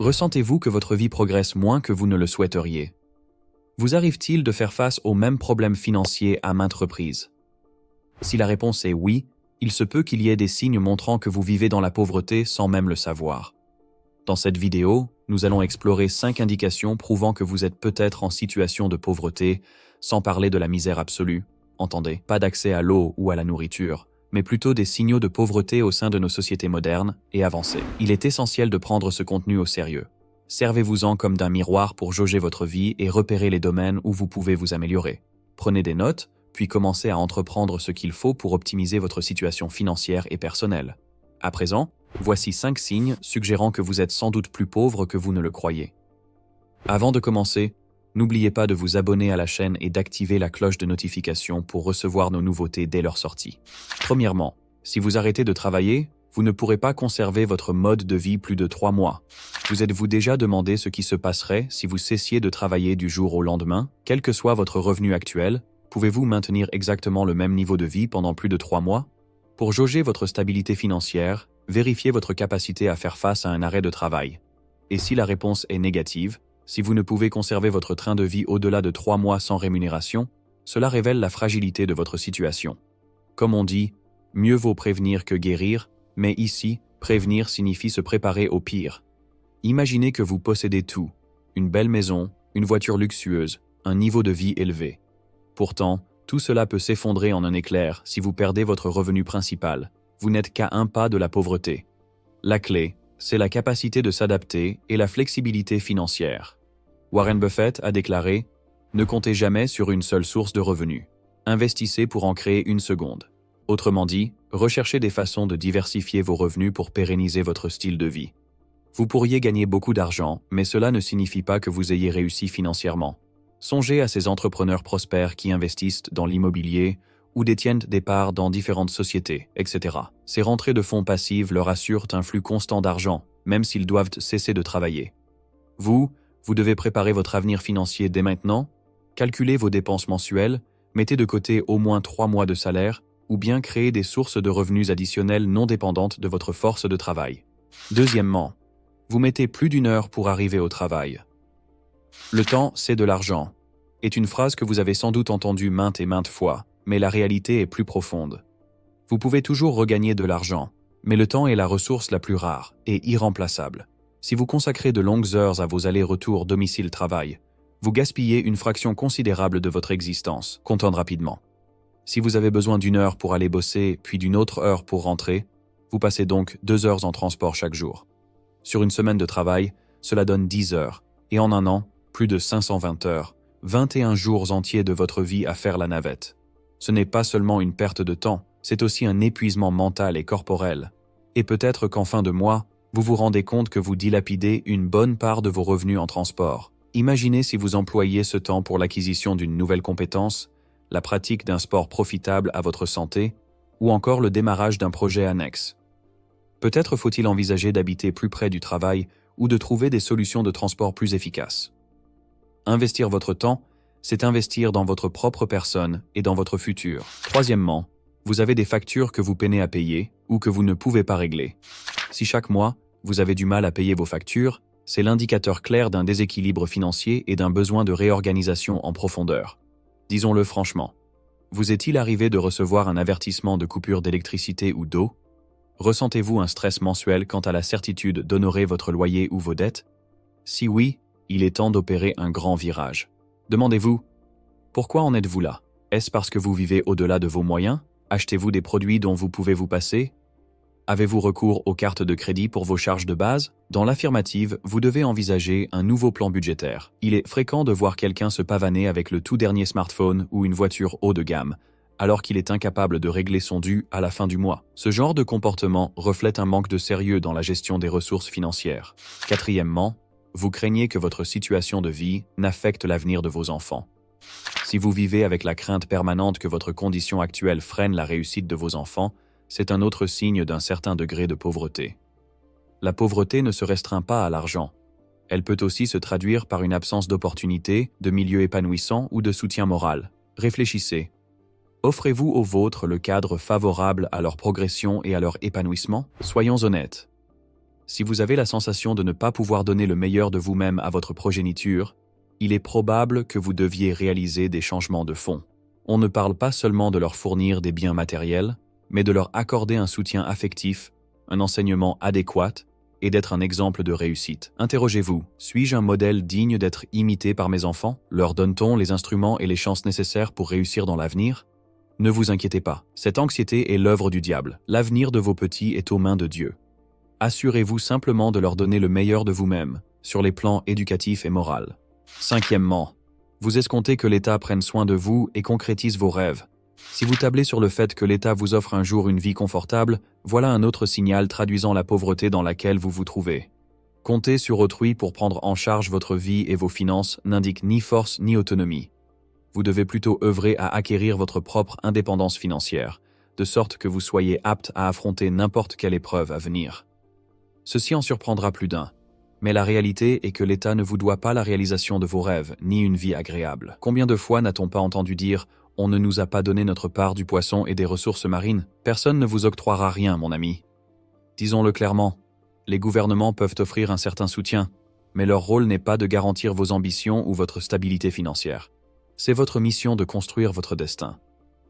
Ressentez-vous que votre vie progresse moins que vous ne le souhaiteriez? Vous arrive-t-il de faire face aux mêmes problèmes financiers à maintes reprises? Si la réponse est oui, il se peut qu'il y ait des signes montrant que vous vivez dans la pauvreté sans même le savoir. Dans cette vidéo, nous allons explorer 5 indications prouvant que vous êtes peut-être en situation de pauvreté, sans parler de la misère absolue. Entendez, pas d'accès à l'eau ou à la nourriture, mais plutôt des signaux de pauvreté au sein de nos sociétés modernes et avancées. Il est essentiel de prendre ce contenu au sérieux. Servez-vous-en comme d'un miroir pour jauger votre vie et repérer les domaines où vous pouvez vous améliorer. Prenez des notes, puis commencez à entreprendre ce qu'il faut pour optimiser votre situation financière et personnelle. À présent, voici 5 signes suggérant que vous êtes sans doute plus pauvre que vous ne le croyez. Avant de commencer, n'oubliez pas de vous abonner à la chaîne et d'activer la cloche de notification pour recevoir nos nouveautés dès leur sortie. Premièrement, si vous arrêtez de travailler, vous ne pourrez pas conserver votre mode de vie plus de 3 mois. Vous êtes-vous déjà demandé ce qui se passerait si vous cessiez de travailler du jour au lendemain? Quel que soit votre revenu actuel, pouvez-vous maintenir exactement le même niveau de vie pendant plus de 3 mois? Pour jauger votre stabilité financière, vérifiez votre capacité à faire face à un arrêt de travail. Et si la réponse est négative, si vous ne pouvez conserver votre train de vie au-delà de 3 mois sans rémunération, cela révèle la fragilité de votre situation. Comme on dit, mieux vaut prévenir que guérir, mais ici, prévenir signifie se préparer au pire. Imaginez que vous possédez tout, une belle maison, une voiture luxueuse, un niveau de vie élevé. Pourtant, tout cela peut s'effondrer en un éclair si vous perdez votre revenu principal. Vous n'êtes qu'à un pas de la pauvreté. La clé, c'est la capacité de s'adapter et la flexibilité financière. Warren Buffett a déclaré « Ne comptez jamais sur une seule source de revenus. Investissez pour en créer une seconde. » Autrement dit, recherchez des façons de diversifier vos revenus pour pérenniser votre style de vie. Vous pourriez gagner beaucoup d'argent, mais cela ne signifie pas que vous ayez réussi financièrement. Songez à ces entrepreneurs prospères qui investissent dans l'immobilier ou détiennent des parts dans différentes sociétés, etc. Ces rentrées de fonds passives leur assurent un flux constant d'argent, même s'ils doivent cesser de travailler. Vous devez préparer votre avenir financier dès maintenant, calculez vos dépenses mensuelles, mettez de côté au moins 3 mois de salaire, ou bien créer des sources de revenus additionnels non dépendantes de votre force de travail. Deuxièmement, vous mettez plus d'1 heure pour arriver au travail. Le temps, c'est de l'argent, est une phrase que vous avez sans doute entendue maintes et maintes fois, mais la réalité est plus profonde. Vous pouvez toujours regagner de l'argent, mais le temps est la ressource la plus rare et irremplaçable. Si vous consacrez de longues heures à vos allers-retours domicile-travail, vous gaspillez une fraction considérable de votre existence, comptant rapidement. Si vous avez besoin d'1 heure pour aller bosser, puis d'1 autre heure pour rentrer, vous passez donc 2 heures en transport chaque jour. Sur une semaine de travail, cela donne 10 heures, et en un an, plus de 520 heures, 21 jours entiers de votre vie à faire la navette. Ce n'est pas seulement une perte de temps, c'est aussi un épuisement mental et corporel. Et peut-être qu'en fin de mois, vous vous rendez compte que vous dilapidez une bonne part de vos revenus en transport. Imaginez si vous employiez ce temps pour l'acquisition d'une nouvelle compétence, la pratique d'un sport profitable à votre santé, ou encore le démarrage d'un projet annexe. Peut-être faut-il envisager d'habiter plus près du travail ou de trouver des solutions de transport plus efficaces. Investir votre temps, c'est investir dans votre propre personne et dans votre futur. Troisièmement, vous avez des factures que vous peinez à payer ou que vous ne pouvez pas régler. Si chaque mois, vous avez du mal à payer vos factures, c'est l'indicateur clair d'un déséquilibre financier et d'un besoin de réorganisation en profondeur. Disons-le franchement, vous est-il arrivé de recevoir un avertissement de coupure d'électricité ou d'eau? Ressentez-vous un stress mensuel quant à la certitude d'honorer votre loyer ou vos dettes? Si oui, il est temps d'opérer un grand virage. Demandez-vous, pourquoi en êtes-vous là? Est-ce parce que vous vivez au-delà de vos moyens? Achetez-vous des produits dont vous pouvez vous passer? Avez-vous recours aux cartes de crédit pour vos charges de base? Dans l'affirmative, vous devez envisager un nouveau plan budgétaire. Il est fréquent de voir quelqu'un se pavaner avec le tout dernier smartphone ou une voiture haut de gamme, alors qu'il est incapable de régler son dû à la fin du mois. Ce genre de comportement reflète un manque de sérieux dans la gestion des ressources financières. Quatrièmement, vous craignez que votre situation de vie n'affecte l'avenir de vos enfants. Si vous vivez avec la crainte permanente que votre condition actuelle freine la réussite de vos enfants, c'est un autre signe d'un certain degré de pauvreté. La pauvreté ne se restreint pas à l'argent. Elle peut aussi se traduire par une absence d'opportunités, de milieu épanouissant ou de soutien moral. Réfléchissez. Offrez-vous aux vôtres le cadre favorable à leur progression et à leur épanouissement? Soyons honnêtes. Si vous avez la sensation de ne pas pouvoir donner le meilleur de vous-même à votre progéniture, il est probable que vous deviez réaliser des changements de fond. On ne parle pas seulement de leur fournir des biens matériels, mais de leur accorder un soutien affectif, un enseignement adéquat et d'être un exemple de réussite. Interrogez-vous, suis-je un modèle digne d'être imité par mes enfants? Leur donne-t-on les instruments et les chances nécessaires pour réussir dans l'avenir? Ne vous inquiétez pas, cette anxiété est l'œuvre du diable. L'avenir de vos petits est aux mains de Dieu. Assurez-vous simplement de leur donner le meilleur de vous-même, sur les plans éducatifs et moraux. Cinquièmement, vous escomptez que l'État prenne soin de vous et concrétise vos rêves. Si vous tablez sur le fait que l'État vous offre un jour une vie confortable, voilà un autre signal traduisant la pauvreté dans laquelle vous vous trouvez. Compter sur autrui pour prendre en charge votre vie et vos finances n'indique ni force ni autonomie. Vous devez plutôt œuvrer à acquérir votre propre indépendance financière, de sorte que vous soyez apte à affronter n'importe quelle épreuve à venir. Ceci en surprendra plus d'un. Mais la réalité est que l'État ne vous doit pas la réalisation de vos rêves, ni une vie agréable. Combien de fois n'a-t-on pas entendu dire « On ne nous a pas donné notre part du poisson et des ressources marines ». Personne ne vous octroiera rien, mon ami. Disons-le clairement, les gouvernements peuvent offrir un certain soutien, mais leur rôle n'est pas de garantir vos ambitions ou votre stabilité financière. C'est votre mission de construire votre destin.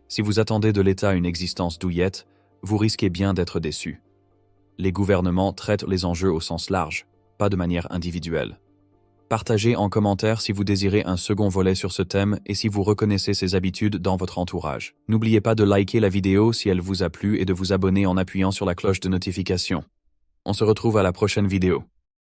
Si vous attendez de l'État une existence douillette, vous risquez bien d'être déçu. Les gouvernements traitent les enjeux au sens large, pas de manière individuelle. Partagez en commentaire si vous désirez un second volet sur ce thème et si vous reconnaissez ces habitudes dans votre entourage. N'oubliez pas de liker la vidéo si elle vous a plu et de vous abonner en appuyant sur la cloche de notification. On se retrouve à la prochaine vidéo.